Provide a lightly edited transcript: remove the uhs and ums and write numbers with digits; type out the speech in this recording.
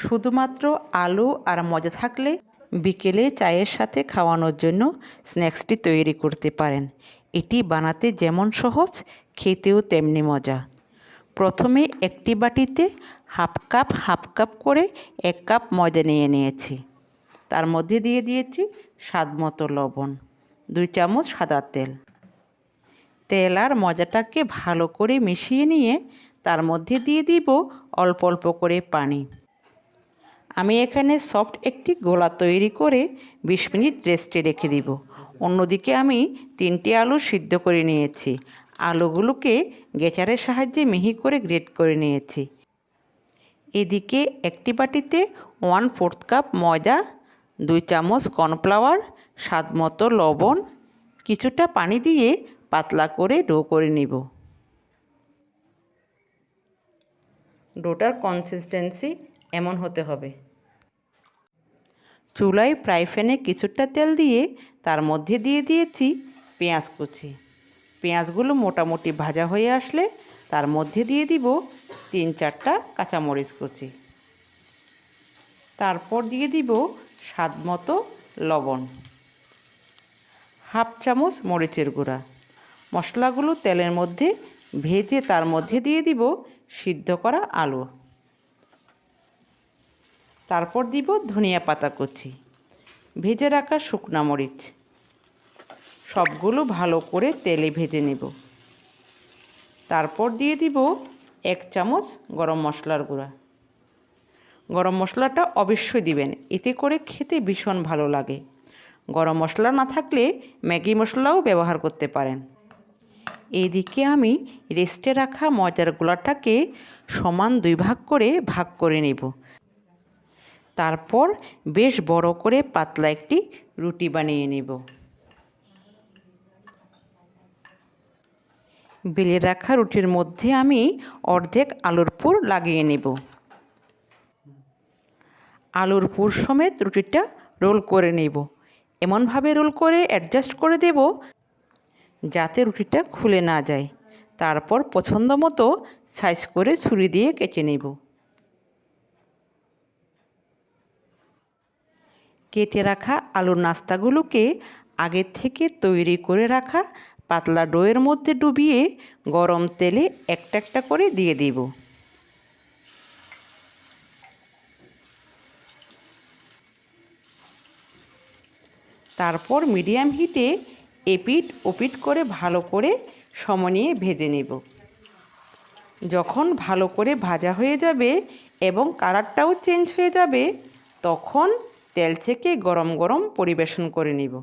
শুধুমাত্র আলু আর মজা থাকলে বিকেলে চায়ের সাথে খাওয়ানোর জন্য স্ন্যাক্সটি তৈরি করতে পারেন। এটি বানাতে যেমন সহজ, খেতেও তেমনি মজা। প্রথমে একটি বাটিতে হাফ কাপ করে 1 কাপ ময়দা নিয়ে নিয়েছি। তার মধ্যে দিয়ে দিয়েছি স্বাদমতো লবণ, 2 চামচ সাদা তেল। তেল আর ময়দাটাকে ভালো করে মিশিয়ে নিয়ে তার মধ্যে দিয়ে দিব অল্প অল্প করে পানি। আমি এখানে সফট একটি গোলা তৈরি করে 20 মিনিট রেস্টে রেখে দিব। অন্যদিকে আমি 3টি আলু সিদ্ধ করে নিয়েছি। আলুগুলোকে গ্রেটারের সাহায্যে মিহি করে গ্রেট করে নিয়েছি। এদিকে একটি বাটিতে 1/4 কাপ ময়দা, 2 চামচ কর্নফ্লাওয়ার, স্বাদমতো লবণ, কিছুটা পানি দিয়ে পাতলা করে ডো করে নিব। ডোটার কনসিস্টেন্সি এমন হতে হবে। চুলায় ফ্রাই প্যানে কিছুটা তেল দিয়ে তার মধ্যে দিয়ে দিয়েছি পেঁয়াজ কুচি। পেঁয়াজগুলো মোটামুটি ভাজা হয়ে আসলে তার মধ্যে দিয়ে দিব 3-4টা কাঁচামরিচ কুচি। তারপর দিয়ে দিব স্বাদমতো লবণ, হাফ চামচ মরিচের গুঁড়া। মশলাগুলো তেলের মধ্যে ভেজে তার মধ্যে দিয়ে দিব সিদ্ধ করা আলু। তারপর দিব ধনিয়া পাতা কুচি, ভেজে রাখা শুকনা মরিচ। সবগুলো ভালো করে তেলে ভেজে নেব। তারপর দিয়ে দিব 1 চামচ গরম মশলার গুঁড়া। গরম মশলাটা অবশ্যই দিবেন, এতে করে খেতে ভীষণ ভালো লাগে। গরম মশলা না থাকলে ম্যাগি মশলাও ব্যবহার করতে পারেন। এইদিকে আমি রেস্টে রাখা ময়দার গোলাটাকে সমান 2 ভাগ করে নেব। তারপর বেশ বড় করে পাতলা একটি রুটি বানিয়ে নেব। বেলে রাখা রুটির মধ্যে আমি অর্ধেক আলুর পুর লাগিয়ে নেব। আলুর পুর সমেত রুটিটা রোল করে নেব। এমনভাবে রোল করে অ্যাডজাস্ট করে দেব যাতে রুটিটা খুলে না যায়। তারপর পছন্দ মতো সাইজ করে ছুরি দিয়ে কেটে নেব। কেটে রাখা আলুর নাস্তাগুলোকে আগের থেকে তৈরি করে রাখা পাতলা ডোয়ের মধ্যে ডুবিয়ে গরম তেলে একটা একটা করে দিয়ে দিব। তারপর মিডিয়াম হিটে এপিট ওপিট করে ভালো করে সমনিয়ে ভেজে নেব। যখন ভালো করে ভাজা হয়ে যাবে এবং কালারটাও চেঞ্জ হয়ে যাবে, তখন তেল থেকে গরম গরম পরিবেশন করে নেব।